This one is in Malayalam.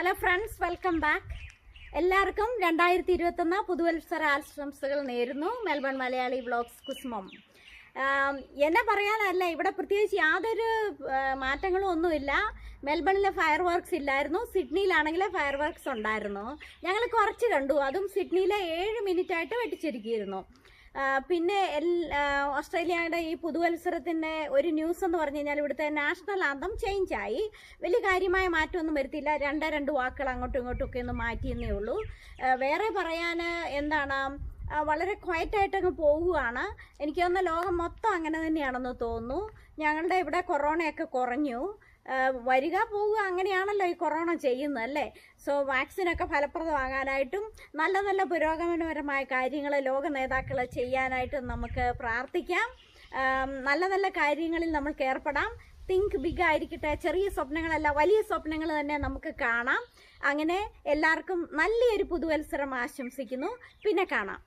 Hello friends, welcome back. എല്ലാവർക്കും 2021 പുതുവത്സര ആശംസകൾ നേരുന്നു. മെൽബൺ മലയാളി വ്ളോഗ്സ് കുസുമം. എന്നെ പറയാനല്ല, ഇവിടെ പ്രത്യേകിച്ച് യാതൊരു മാറ്റങ്ങളും ഒന്നുമില്ല. മെൽബണിലെ ഫയർ വർക്ക്സ് ഇല്ലായിരുന്നു. സിഡ്നിയിലാണെങ്കിൽ ഫയർ വർക്ക്സ് ഉണ്ടായിരുന്നു. ഞങ്ങൾ കുറച്ച് കണ്ടു. അതും സിഡ്നിയിലെ 7 മിനിറ്റായിട്ട് വെട്ടിച്ചിരിക്കുന്നു. പിന്നെ ഓസ്ട്രേലിയയുടെ ഈ പുതുവത്സരത്തിൻ്റെ ഒരു ന്യൂസ് എന്ന് പറഞ്ഞു കഴിഞ്ഞാൽ ഇവിടുത്തെ നാഷണൽ ആന്തം ചേഞ്ചായി. വലിയ കാര്യമായ മാറ്റമൊന്നും വരുത്തില്ല. രണ്ട് വാക്കുകൾ അങ്ങോട്ടും ഇങ്ങോട്ടും ഒക്കെ ഒന്ന് മാറ്റിയെന്നേ ഉള്ളൂ. വേറെ പറയാൻ എന്താണ്, വളരെ ക്വയറ്റായിട്ടങ്ങ് പോവുകയാണ്. എനിക്ക് തോന്നുന്ന ലോകം മൊത്തം അങ്ങനെ തന്നെയാണെന്ന് തോന്നുന്നു. ഞങ്ങളുടെ ഇവിടെ കൊറോണയൊക്കെ കുറഞ്ഞു. വരിക പോവുക അങ്ങനെയാണല്ലോ ഈ കൊറോണ ചെയ്യുന്നത്, അല്ലേ? സോ വാക്സിനൊക്കെ ഫലപ്രദമാകാനായിട്ടും നല്ല പുരോഗമനപരമായ കാര്യങ്ങൾ ലോക നേതാക്കൾ ചെയ്യാനായിട്ടും നമുക്ക് പ്രാർത്ഥിക്കാം. നല്ല കാര്യങ്ങളിൽ നമ്മൾക്ക് ഏർപ്പെടാം. തിങ്ക് ബിഗ് ആയിരിക്കട്ടെ. ചെറിയ സ്വപ്നങ്ങളല്ല, വലിയ സ്വപ്നങ്ങൾ തന്നെ നമുക്ക് കാണാം. അങ്ങനെ എല്ലാവർക്കും നല്ലൊരു പുതുവത്സരം ആശംസിക്കുന്നു. പിന്നെ കാണാം.